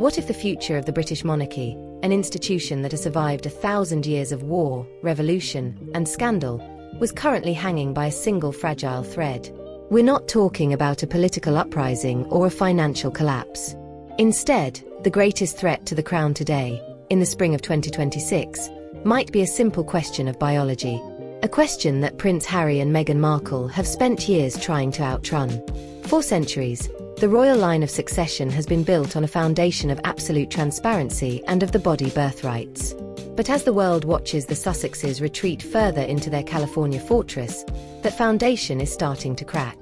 What if the future of the British monarchy, an institution that has survived 1,000 years of war, revolution, and scandal, was currently hanging by a single fragile thread? We're not talking about a political uprising or a financial collapse. Instead, the greatest threat to the crown today, in the spring of 2026, might be a simple question of biology. A question that Prince Harry and Meghan Markle have spent years trying to outrun. For centuries, the royal line of succession has been built on a foundation of absolute transparency and of the body birthrights. But as the world watches the Sussexes retreat further into their California fortress, that foundation is starting to crack.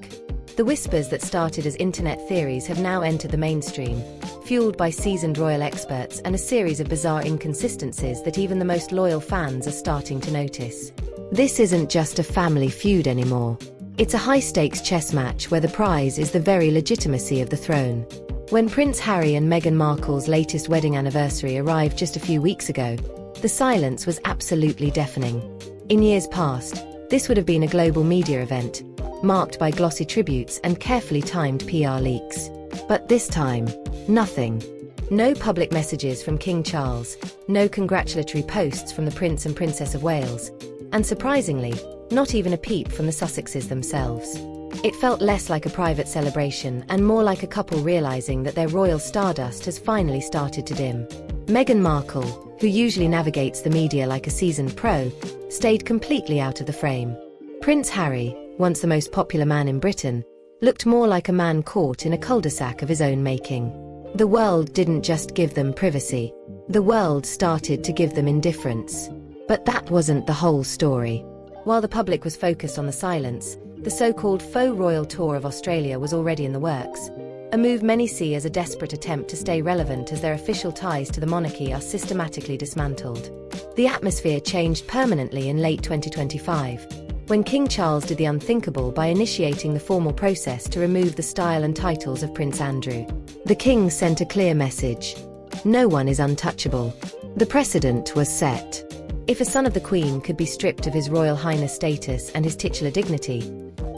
The whispers that started as internet theories have now entered the mainstream, fueled by seasoned royal experts and a series of bizarre inconsistencies that even the most loyal fans are starting to notice. This isn't just a family feud anymore. It's a high-stakes chess match where the prize is the very legitimacy of the throne. When Prince Harry and Meghan Markle's latest wedding anniversary arrived just a few weeks ago, the silence was absolutely deafening. In years past, this would have been a global media event, marked by glossy tributes and carefully timed PR leaks. But this time, nothing. No public messages from King Charles, no congratulatory posts from the Prince and Princess of Wales, and surprisingly, not even a peep from the Sussexes themselves. It felt less like a private celebration and more like a couple realizing that their royal stardust has finally started to dim. Meghan Markle, who usually navigates the media like a seasoned pro, stayed completely out of the frame. Prince Harry, once the most popular man in Britain, looked more like a man caught in a cul-de-sac of his own making. The world didn't just give them privacy. The world started to give them indifference. But that wasn't the whole story. While the public was focused on the silence, the so-called faux royal tour of Australia was already in the works, a move many see as a desperate attempt to stay relevant as their official ties to the monarchy are systematically dismantled. The atmosphere changed permanently in late 2025, when King Charles did the unthinkable by initiating the formal process to remove the style and titles of Prince Andrew. The King sent a clear message. No one is untouchable. The precedent was set. If a son of the Queen could be stripped of his Royal Highness status and his titular dignity,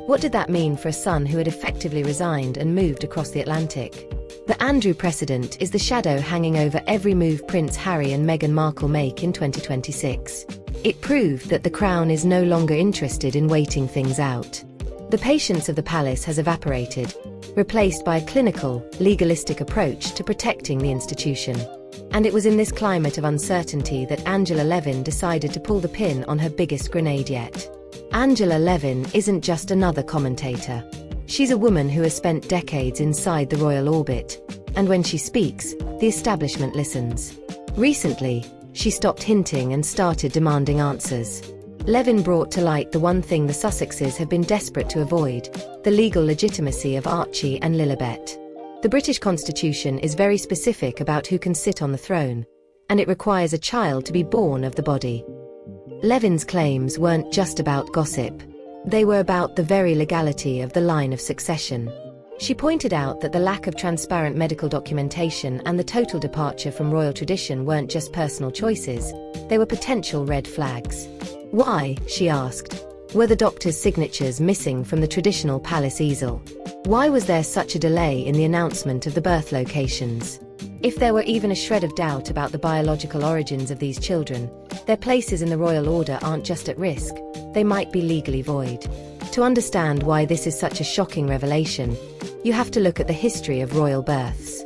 what did that mean for a son who had effectively resigned and moved across the Atlantic? The Andrew precedent is the shadow hanging over every move Prince Harry and Meghan Markle make in 2026. It proved that the Crown is no longer interested in waiting things out. The patience of the palace has evaporated, replaced by a clinical, legalistic approach to protecting the institution. And it was in this climate of uncertainty that Angela Levin decided to pull the pin on her biggest grenade yet. Angela Levin isn't just another commentator. She's a woman who has spent decades inside the royal orbit, and when she speaks, the establishment listens. Recently, she stopped hinting and started demanding answers. Levin brought to light the one thing the Sussexes have been desperate to avoid, the legal legitimacy of Archie and Lilibet. The British Constitution is very specific about who can sit on the throne, and it requires a child to be born of the body. Levin's claims weren't just about gossip. They were about the very legality of the line of succession. She pointed out that the lack of transparent medical documentation and the total departure from royal tradition weren't just personal choices, they were potential red flags. Why, she asked, were the doctors' signatures missing from the traditional palace easel? Why was there such a delay in the announcement of the birth locations? If there were even a shred of doubt about the biological origins of these children, their places in the royal order aren't just at risk, they might be legally void. To understand why this is such a shocking revelation, you have to look at the history of royal births.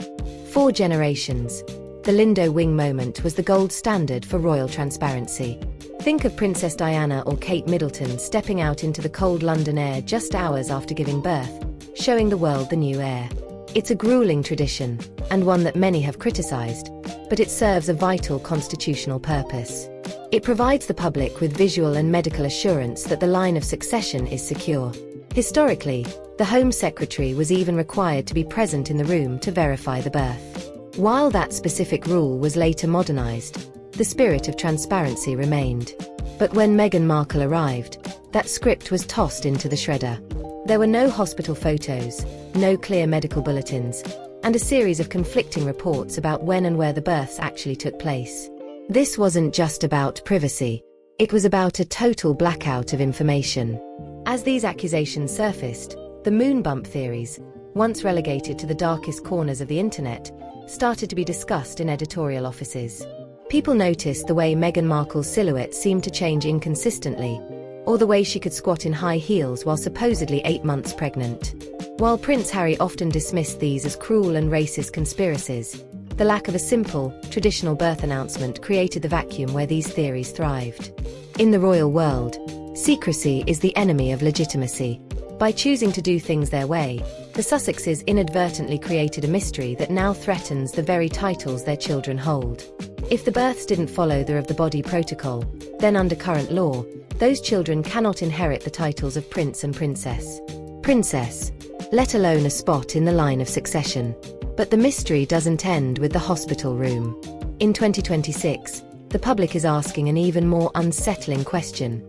4 generations. The Lindo Wing moment was the gold standard for royal transparency. Think of Princess Diana or Kate Middleton stepping out into the cold London air just hours after giving birth, showing the world the new heir. It's a grueling tradition, and one that many have criticized, but it serves a vital constitutional purpose. It provides the public with visual and medical assurance that the line of succession is secure. Historically, the Home Secretary was even required to be present in the room to verify the birth. While that specific rule was later modernized, the spirit of transparency remained. But when Meghan Markle arrived, that script was tossed into the shredder. There were no hospital photos, no clear medical bulletins, and a series of conflicting reports about when and where the births actually took place. This wasn't just about privacy. It was about a total blackout of information. As these accusations surfaced, the moon bump theories, once relegated to the darkest corners of the internet, started to be discussed in editorial offices. People noticed the way Meghan Markle's silhouette seemed to change inconsistently, or the way she could squat in high heels while supposedly 8 months pregnant. While Prince Harry often dismissed these as cruel and racist conspiracies, the lack of a simple, traditional birth announcement created the vacuum where these theories thrived. In the royal world, secrecy is the enemy of legitimacy. By choosing to do things their way, the Sussexes inadvertently created a mystery that now threatens the very titles their children hold. If the births didn't follow the of the body protocol, then under current law, those children cannot inherit the titles of prince and princess. Princess, let alone a spot in the line of succession. But the mystery doesn't end with the hospital room. In 2026, the public is asking an even more unsettling question.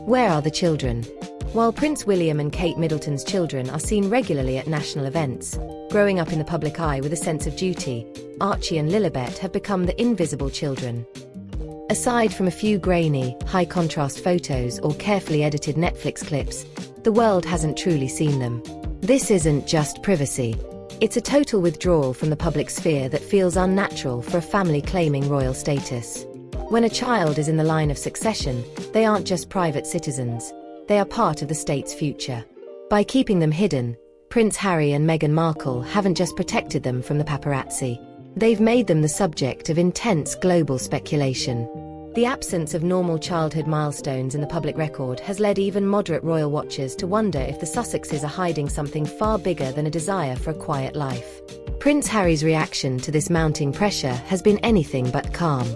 Where are the children? While Prince William and Kate Middleton's children are seen regularly at national events, growing up in the public eye with a sense of duty, Archie and Lilibet have become the invisible children. Aside from a few grainy, high-contrast photos or carefully edited Netflix clips, the world hasn't truly seen them. This isn't just privacy. It's a total withdrawal from the public sphere that feels unnatural for a family claiming royal status. When a child is in the line of succession, they aren't just private citizens. They are part of the state's future. By keeping them hidden, Prince Harry and Meghan Markle haven't just protected them from the paparazzi. They've made them the subject of intense global speculation. The absence of normal childhood milestones in the public record has led even moderate royal watchers to wonder if the Sussexes are hiding something far bigger than a desire for a quiet life. Prince Harry's reaction to this mounting pressure has been anything but calm.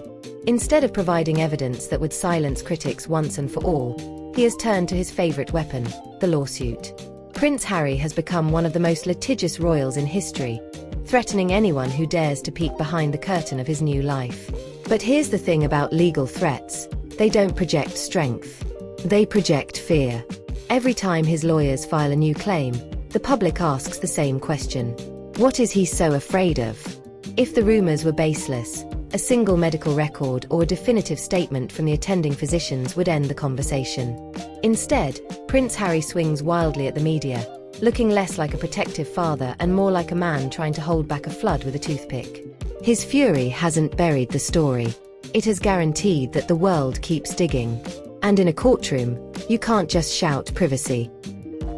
Instead of providing evidence that would silence critics once and for all, he has turned to his favorite weapon, the lawsuit. Prince Harry has become one of the most litigious royals in history, threatening anyone who dares to peek behind the curtain of his new life. But here's the thing about legal threats: they don't project strength. They project fear. Every time his lawyers file a new claim, the public asks the same question. What is he so afraid of? If the rumors were baseless, a single medical record or a definitive statement from the attending physicians would end the conversation. Instead, Prince Harry swings wildly at the media, looking less like a protective father and more like a man trying to hold back a flood with a toothpick. His fury hasn't buried the story. It has guaranteed that the world keeps digging. And in a courtroom, you can't just shout privacy.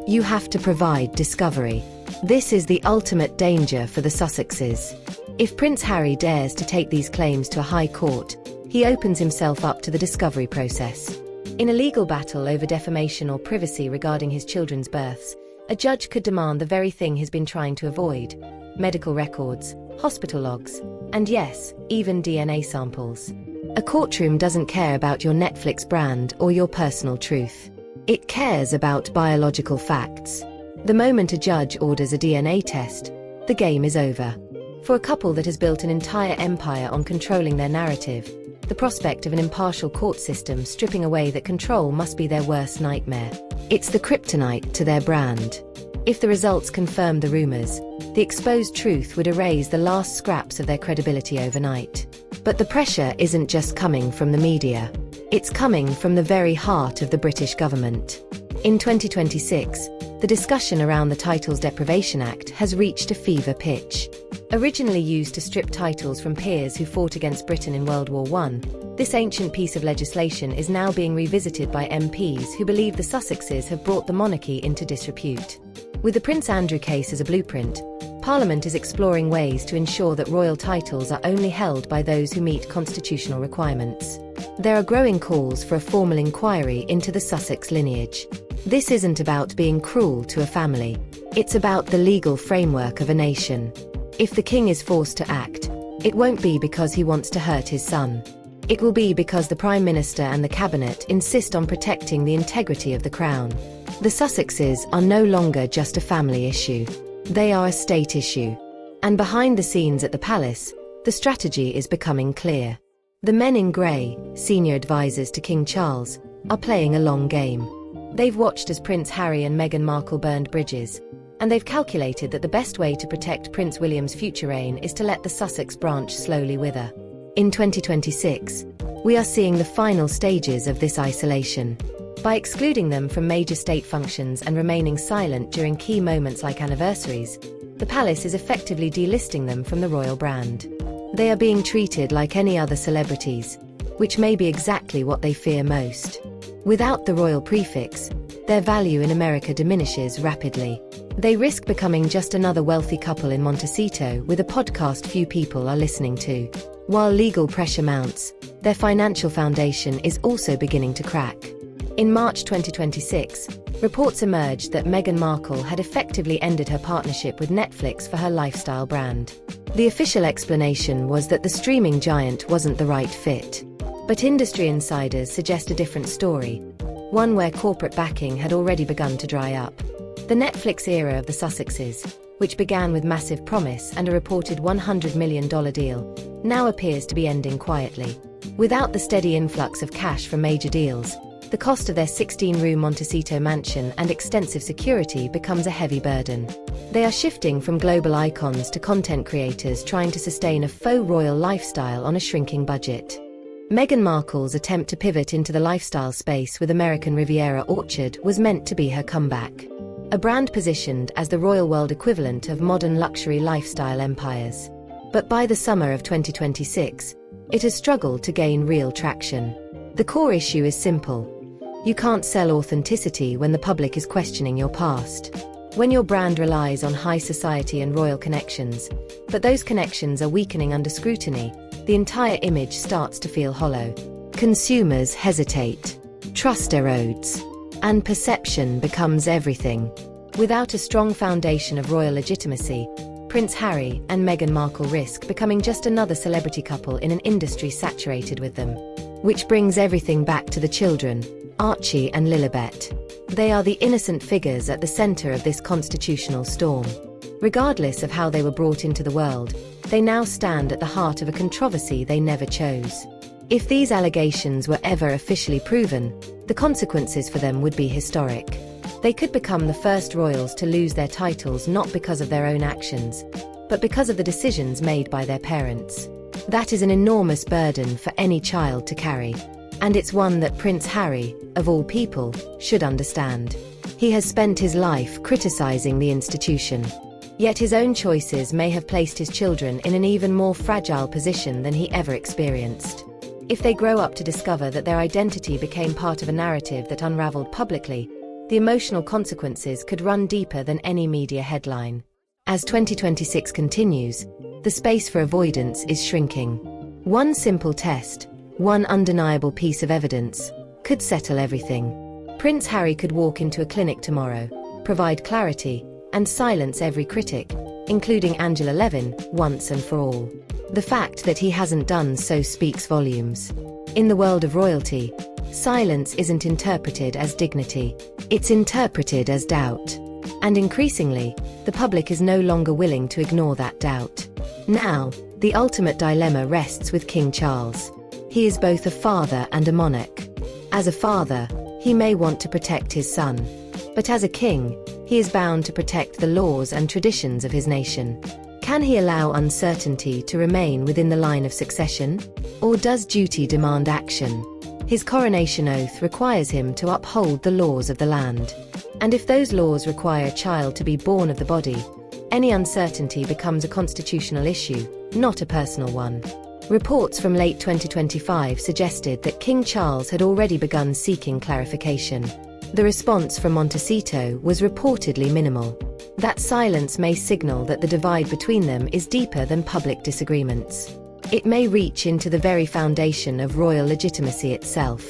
You have to provide discovery. This is the ultimate danger for the Sussexes. If Prince Harry dares to take these claims to a high court, he opens himself up to the discovery process. In a legal battle over defamation or privacy regarding his children's births, a judge could demand the very thing he's been trying to avoid: medical records, hospital logs, and yes, even DNA samples. A courtroom doesn't care about your Netflix brand or your personal truth. It cares about biological facts. The moment a judge orders a DNA test, the game is over. For a couple that has built an entire empire on controlling their narrative, the prospect of an impartial court system stripping away that control must be their worst nightmare. It's the kryptonite to their brand. If the results confirm the rumors, the exposed truth would erase the last scraps of their credibility overnight. But the pressure isn't just coming from the media. It's coming from the very heart of the British government. In 2026, the discussion around the Titles Deprivation Act has reached a fever pitch. Originally used to strip titles from peers who fought against Britain in World War I, this ancient piece of legislation is now being revisited by MPs who believe the Sussexes have brought the monarchy into disrepute. With the Prince Andrew case as a blueprint, Parliament is exploring ways to ensure that royal titles are only held by those who meet constitutional requirements. There are growing calls for a formal inquiry into the Sussex lineage. This isn't about being cruel to a family. It's about the legal framework of a nation. If the king is forced to act, it won't be because he wants to hurt his son. It will be because the Prime Minister and the Cabinet insist on protecting the integrity of the crown. The Sussexes are no longer just a family issue. They are a state issue. And behind the scenes at the palace, the strategy is becoming clear. The men in grey, senior advisors to King Charles, are playing a long game. They've watched as Prince Harry and Meghan Markle burned bridges, and they've calculated that the best way to protect Prince William's future reign is to let the Sussex branch slowly wither. In 2026, we are seeing the final stages of this isolation. By excluding them from major state functions and remaining silent during key moments like anniversaries, The palace is effectively delisting them from the royal brand. They are being treated like any other celebrities, which may be exactly what they fear most. Without the royal prefix, their value in America diminishes rapidly. They risk becoming just another wealthy couple in Montecito with a podcast few people are listening to. While legal pressure mounts, their financial foundation is also beginning to crack. In March 2026, reports emerged that Meghan Markle had effectively ended her partnership with Netflix for her lifestyle brand. The official explanation was that the streaming giant wasn't the right fit. But industry insiders suggest a different story, one where corporate backing had already begun to dry up. The Netflix era of the Sussexes, which began with massive promise and a reported $100 million deal, now appears to be ending quietly. Without the steady influx of cash from major deals, the cost of their 16-room Montecito mansion and extensive security becomes a heavy burden. They are shifting from global icons to content creators trying to sustain a faux royal lifestyle on a shrinking budget. Meghan Markle's attempt to pivot into the lifestyle space with American Riviera Orchard was meant to be her comeback. A brand positioned as the royal world equivalent of modern luxury lifestyle empires. But by the summer of 2026, it has struggled to gain real traction. The core issue is simple. You can't sell authenticity when the public is questioning your past. When your brand relies on high society and royal connections, but those connections are weakening under scrutiny, the entire image starts to feel hollow. Consumers hesitate, trust erodes, and perception becomes everything. Without a strong foundation of royal legitimacy, Prince Harry and Meghan Markle risk becoming just another celebrity couple in an industry saturated with them. Which brings everything back to the children, Archie and Lilibet. They are the innocent figures at the center of this constitutional storm. Regardless of how they were brought into the world, they now stand at the heart of a controversy they never chose. If these allegations were ever officially proven, the consequences for them would be historic. They could become the first royals to lose their titles not because of their own actions, but because of the decisions made by their parents. That is an enormous burden for any child to carry. And it's one that Prince Harry, of all people, should understand. He has spent his life criticizing the institution. Yet his own choices may have placed his children in an even more fragile position than he ever experienced. If they grow up to discover that their identity became part of a narrative that unraveled publicly, the emotional consequences could run deeper than any media headline. As 2026 continues, the space for avoidance is shrinking. One simple test, one undeniable piece of evidence, could settle everything. Prince Harry could walk into a clinic tomorrow, provide clarity, and silence every critic, including Angela Levin, once and for all. The fact that he hasn't done so speaks volumes. In the world of royalty, silence isn't interpreted as dignity, it's interpreted as doubt. And increasingly, the public is no longer willing to ignore that doubt. Now, the ultimate dilemma rests with King Charles. He is both a father and a monarch. As a father, he may want to protect his son. But as a king, he is bound to protect the laws and traditions of his nation. Can he allow uncertainty to remain within the line of succession? Or does duty demand action? His coronation oath requires him to uphold the laws of the land. And if those laws require a child to be born of the body, any uncertainty becomes a constitutional issue, not a personal one. Reports from late 2025 suggested that King Charles had already begun seeking clarification. The response from Montecito was reportedly minimal. That silence may signal that the divide between them is deeper than public disagreements. It may reach into the very foundation of royal legitimacy itself.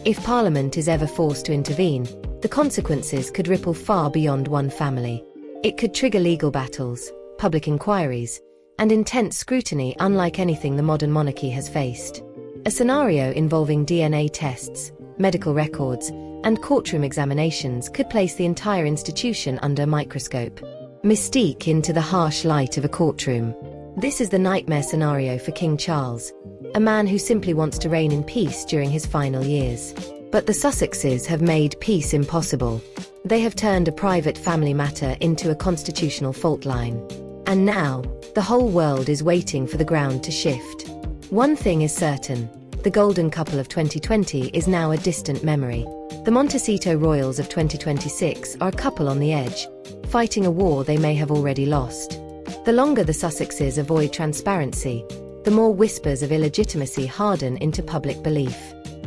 If Parliament is ever forced to intervene, the consequences could ripple far beyond one family. It could trigger legal battles, public inquiries, and intense scrutiny unlike anything the modern monarchy has faced. A scenario involving DNA tests, medical records, and courtroom examinations could place the entire institution under a microscope. Mystique into the harsh light of a courtroom. This is the nightmare scenario for King Charles, a man who simply wants to reign in peace during his final years. But the Sussexes have made peace impossible. They have turned a private family matter into a constitutional fault line. And now, the whole world is waiting for the ground to shift. One thing is certain, the golden couple of 2020 is now a distant memory. The Montecito royals of 2026 are a couple on the edge, fighting a war they may have already lost. The longer the Sussexes avoid transparency, the more whispers of illegitimacy harden into public belief.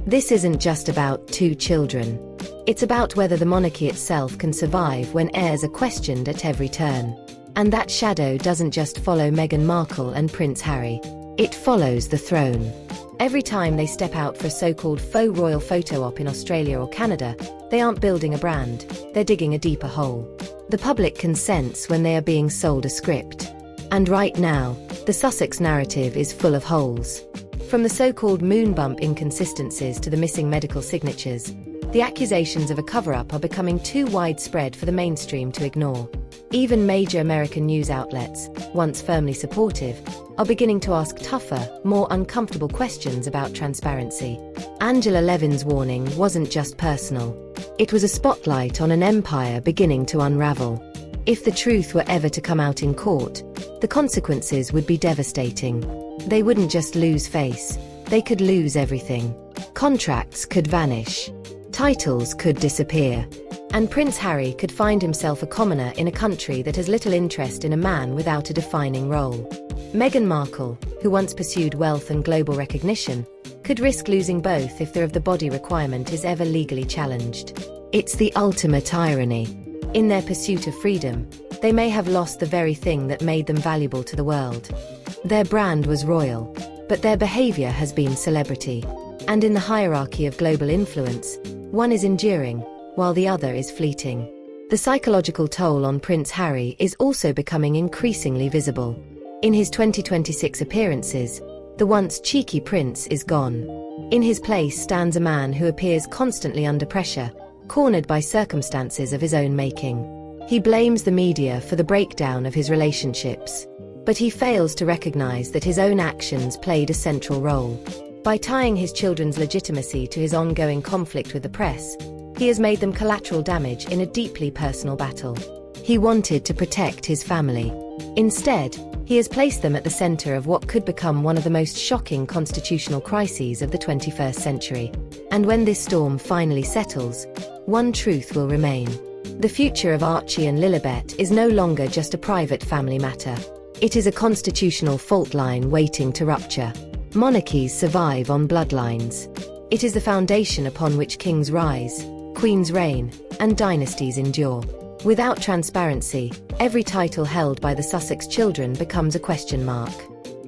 This isn't just about two children. It's about whether the monarchy itself can survive when heirs are questioned at every turn. And that shadow doesn't just follow Meghan Markle and Prince Harry. It follows the throne. Every time they step out for a so-called faux royal photo op in Australia or Canada, they aren't building a brand, they're digging a deeper hole. The public can sense when they are being sold a script. And right now, the Sussex narrative is full of holes. From the so-called moon bump inconsistencies to the missing medical signatures, the accusations of a cover-up are becoming too widespread for the mainstream to ignore. Even major American news outlets, once firmly supportive, are beginning to ask tougher, more uncomfortable questions about transparency. Angela Levin's warning wasn't just personal. It was a spotlight on an empire beginning to unravel. If the truth were ever to come out in court, the consequences would be devastating. They wouldn't just lose face, they could lose everything. Contracts could vanish. Titles could disappear. And Prince Harry could find himself a commoner in a country that has little interest in a man without a defining role. Meghan Markle, who once pursued wealth and global recognition, could risk losing both if the of the body requirement is ever legally challenged. It's the ultimate irony. In their pursuit of freedom, they may have lost the very thing that made them valuable to the world. Their brand was royal, but their behavior has been celebrity. And in the hierarchy of global influence, one is enduring, while the other is fleeting. The psychological toll on Prince Harry is also becoming increasingly visible. In his 2026 appearances, the once cheeky prince is gone. In his place stands a man who appears constantly under pressure, cornered by circumstances of his own making. He blames the media for the breakdown of his relationships, but he fails to recognize that his own actions played a central role. By tying his children's legitimacy to his ongoing conflict with the press, he has made them collateral damage in a deeply personal battle. He wanted to protect his family. Instead, he has placed them at the center of what could become one of the most shocking constitutional crises of the 21st century. And when this storm finally settles, one truth will remain. The future of Archie and Lilibet is no longer just a private family matter. It is a constitutional fault line waiting to rupture. Monarchies survive on bloodlines. It is the foundation upon which kings rise, queens reign, and dynasties endure. Without transparency, every title held by the Sussex children becomes a question mark.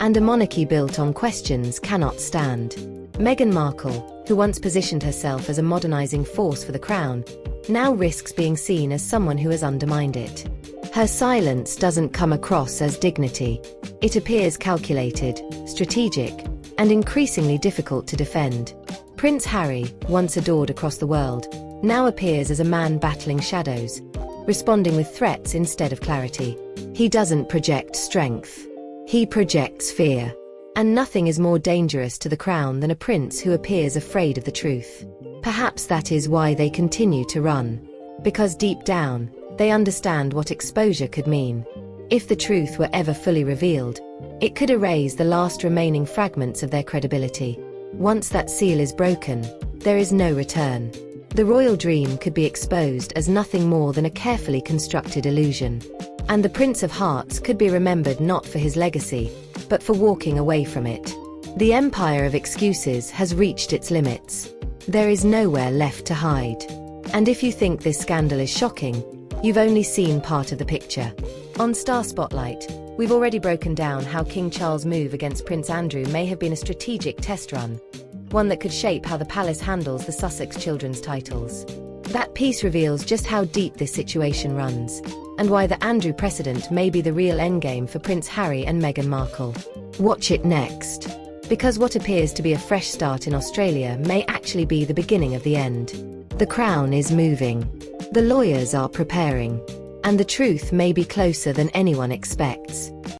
And a monarchy built on questions cannot stand. Meghan Markle, who once positioned herself as a modernizing force for the crown, now risks being seen as someone who has undermined it. Her silence doesn't come across as dignity. It appears calculated, strategic, and increasingly difficult to defend. Prince Harry, once adored across the world, now appears as a man battling shadows, responding with threats instead of clarity. He doesn't project strength. He projects fear. And nothing is more dangerous to the crown than a prince who appears afraid of the truth. Perhaps that is why they continue to run. Because deep down, they understand what exposure could mean. If the truth were ever fully revealed, it could erase the last remaining fragments of their credibility. Once that seal is broken, there is no return. The royal dream could be exposed as nothing more than a carefully constructed illusion. And the Prince of Hearts could be remembered not for his legacy, but for walking away from it. The empire of excuses has reached its limits. There is nowhere left to hide. And if you think this scandal is shocking, you've only seen part of the picture. On Star Spotlight, we've already broken down how King Charles' move against Prince Andrew may have been a strategic test run, one that could shape how the palace handles the Sussex children's titles. That piece reveals just how deep this situation runs, and why the Andrew precedent may be the real endgame for Prince Harry and Meghan Markle. Watch it next, because what appears to be a fresh start in Australia may actually be the beginning of the end. The crown is moving. The lawyers are preparing. And the truth may be closer than anyone expects.